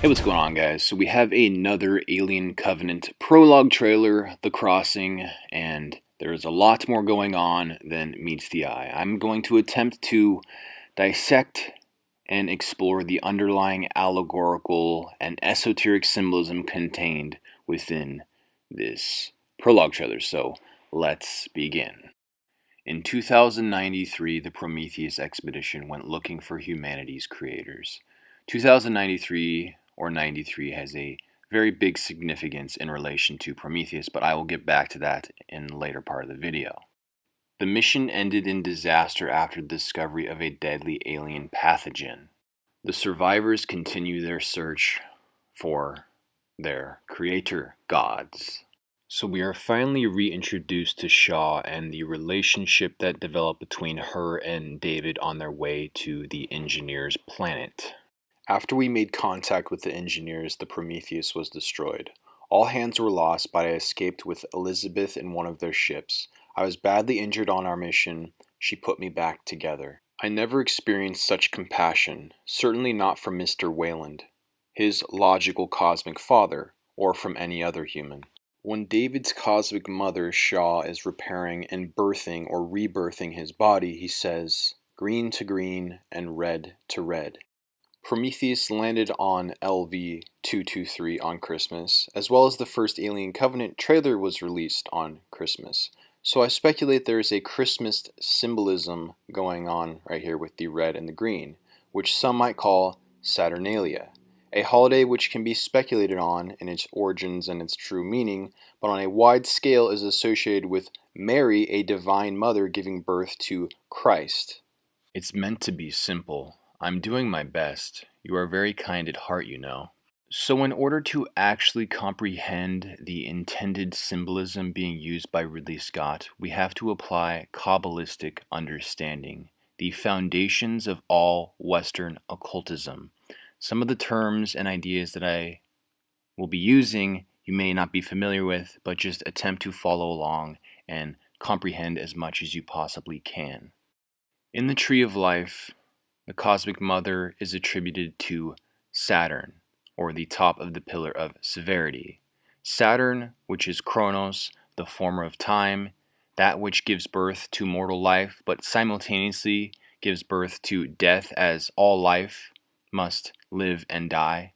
Hey, what's going on, guys? So we have another Alien Covenant prologue trailer, The Crossing, and there's a lot more going on than meets the eye. I'm going to attempt to dissect and explore the underlying allegorical and esoteric symbolism contained within this prologue trailer. So let's begin. In 2093, the Prometheus expedition went looking for humanity's creators. 2093 or 93 has a very big significance in relation to Prometheus, but I will get back to that in the later part of the video. The mission ended in disaster after the discovery of a deadly alien pathogen. The survivors continue their search for their creator gods. So we are finally reintroduced to Shaw and the relationship that developed between her and David on their way to the engineers' planet. After we made contact with the engineers, the Prometheus was destroyed. All hands were lost, but I escaped with Elizabeth in one of their ships. I was badly injured on our mission. She put me back together. I never experienced such compassion, certainly not from Mr. Wayland, his logical cosmic father, or from any other human. When David's cosmic mother, Shaw, is repairing and birthing or rebirthing his body, he says, "Green to green and red to red." Prometheus landed on LV-223 on Christmas, as well as the first Alien Covenant trailer was released on Christmas. So I speculate there is a Christmas symbolism going on right here with the red and the green, which some might call Saturnalia, a holiday which can be speculated on in its origins and its true meaning, but on a wide scale is associated with Mary, a divine mother, giving birth to Christ. It's meant to be simple. I'm doing my best. You are very kind at heart, you know. So in order to actually comprehend the intended symbolism being used by Ridley Scott, we have to apply Kabbalistic understanding, the foundations of all Western occultism. Some of the terms and ideas that I will be using you may not be familiar with, but just attempt to follow along and comprehend as much as you possibly can. In the Tree of Life, the Cosmic Mother is attributed to Saturn, or the top of the pillar of severity. Saturn, which is Chronos, the former of time, that which gives birth to mortal life, but simultaneously gives birth to death, as all life must live and die.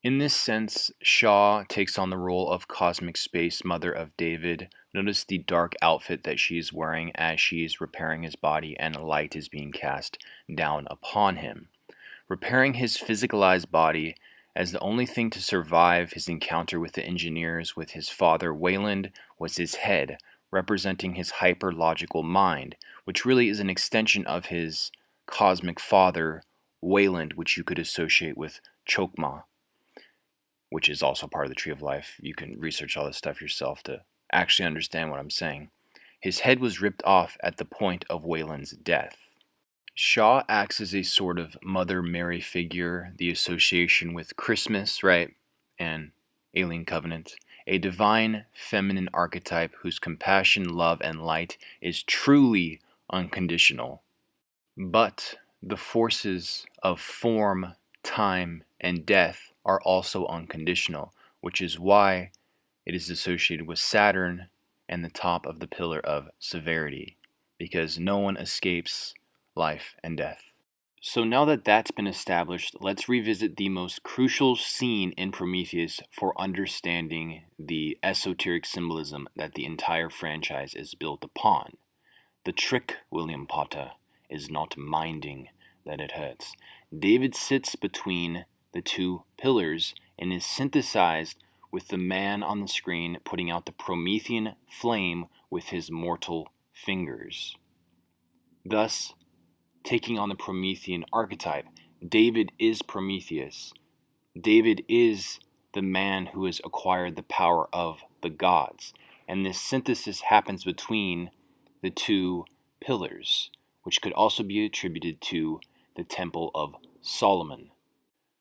In this sense, Shaw takes on the role of cosmic space mother of David. Notice the dark outfit that she is wearing as she is repairing his body, and light is being cast down upon him. Repairing his physicalized body as the only thing to survive his encounter with the engineers with his father Wayland was his head, representing his hyper-logical mind, which really is an extension of his cosmic father Wayland, which you could associate with Chokmah, which is also part of the Tree of Life. You can research all this stuff yourself to actually understand what I'm saying. His head was ripped off at the point of Wayland's death. Shaw acts as a sort of Mother Mary figure, the association with Christmas, right, and Alien Covenant, a divine feminine archetype whose compassion, love, and light is truly unconditional. But the forces of form, time, and death are also unconditional, which is why it is associated with Saturn and the top of the pillar of severity, because no one escapes life and death. So now that that's been established, let's revisit the most crucial scene in Prometheus for understanding the esoteric symbolism that the entire franchise is built upon. The trick, William Potter, is not minding that it hurts. David sits between the two pillars and is synthesized with the man on the screen putting out the Promethean flame with his mortal fingers, thus taking on the Promethean archetype. David is Prometheus. David is the man who has acquired the power of the gods, and this synthesis happens between the two pillars, which could also be attributed to the Temple of Solomon.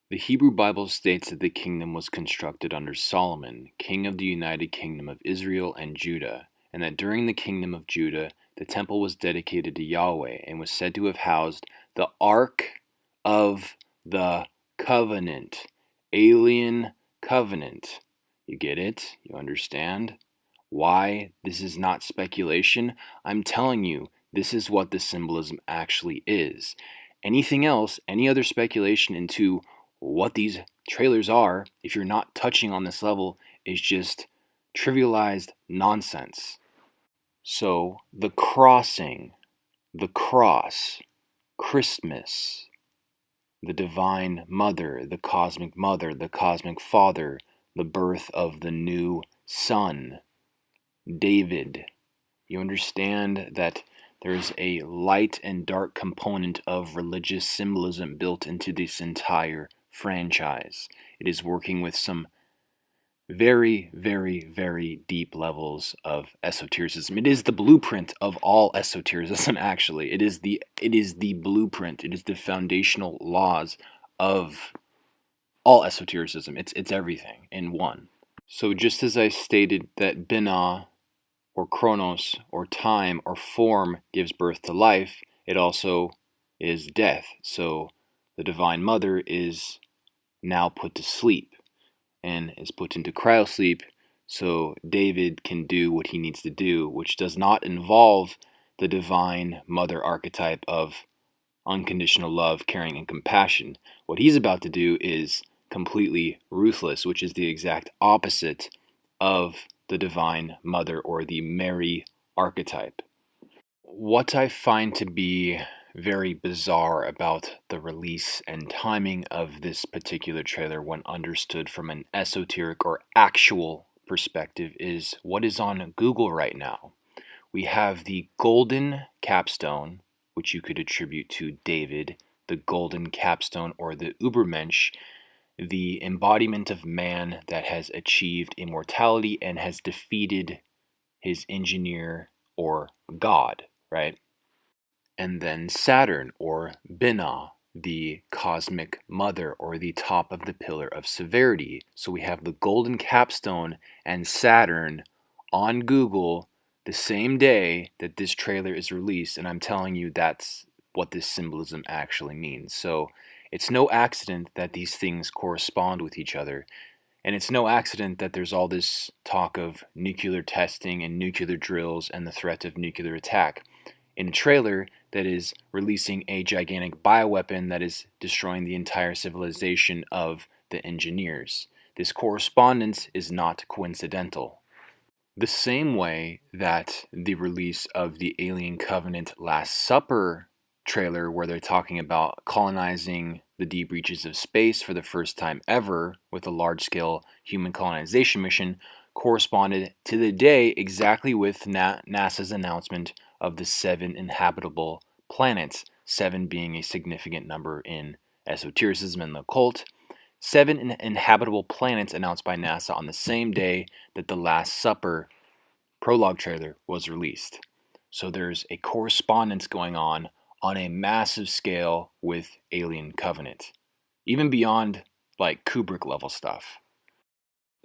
The Hebrew Bible states that the kingdom was constructed under Solomon, king of the United Kingdom of Israel and Judah, and that during the kingdom of Judah, the temple was dedicated to Yahweh and was said to have housed the Ark of the Covenant, Alien covenant. You get it? You understand? Why this is not speculation? I'm telling you, this is what the symbolism actually is. Anything else, any other speculation into what these trailers are, if you're not touching on this level, is just trivialized nonsense. So, the crossing, the cross, Christmas, the Divine Mother, the Cosmic Mother, the Cosmic Father, the birth of the new Son, David. You understand that there's a light and dark component of religious symbolism built into this entire franchise. It is working with some very, very, very deep levels of esotericism. It is the blueprint of all esotericism, actually. It is the blueprint. It is the foundational laws of all esotericism. It's everything in one. So just as I stated that Binah or chronos or time or form gives birth to life, it also is death. So the Divine Mother is now put to sleep and is put into cryosleep so David can do what he needs to do, which does not involve the Divine Mother archetype of unconditional love, caring, and compassion. What he's about to do is completely ruthless, which is the exact opposite of the Divine Mother or the Mary archetype. What I find to be very bizarre about the release and timing of this particular trailer when understood from an esoteric or actual perspective is what is on Google right now. We have the golden capstone, which you could attribute to David, the golden capstone or the Übermensch, the embodiment of man that has achieved immortality and has defeated his engineer or God, right? And then Saturn or Binah, the cosmic mother or the top of the pillar of severity. So we have the golden capstone and Saturn on Google the same day that this trailer is released, and I'm telling you that's what this symbolism actually means. So it's no accident that these things correspond with each other. And it's no accident that there's all this talk of nuclear testing and nuclear drills and the threat of nuclear attack in a trailer that is releasing a gigantic bioweapon that is destroying the entire civilization of the engineers. This correspondence is not coincidental. The same way that the release of the Alien Covenant Last Supper trailer, where they're talking about colonizing the deep reaches of space for the first time ever with a large-scale human colonization mission, corresponded to the day exactly with NASA's announcement of the 7 inhabitable planets, 7 being a significant number in esotericism and the occult. 7 inhabitable planets announced by NASA on the same day that the Last Supper Prologue trailer was released. So there's a correspondence going on a massive scale with Alien Covenant, even beyond like Kubrick level stuff.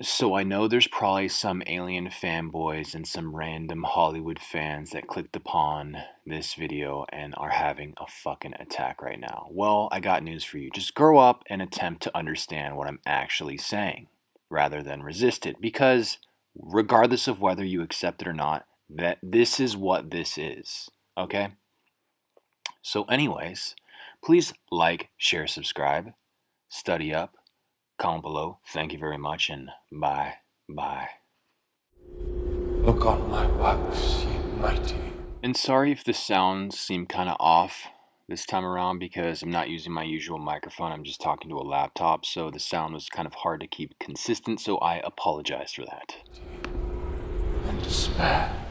So I know there's probably some Alien fanboys and some random Hollywood fans that clicked upon this video and are having a fucking attack right now. Well, I got news for you. Just grow up and attempt to understand what I'm actually saying rather than resist it, because regardless of whether you accept it or not, that this is what this is, okay? So anyways, please like, share, subscribe, study up, comment below. Thank you very much, and bye. Look on my works, ye mighty. And sorry if the sounds seem kind of off this time around, because I'm not using my usual microphone. I'm just talking to a laptop, so the sound was kind of hard to keep consistent, so I apologize for that. And despair.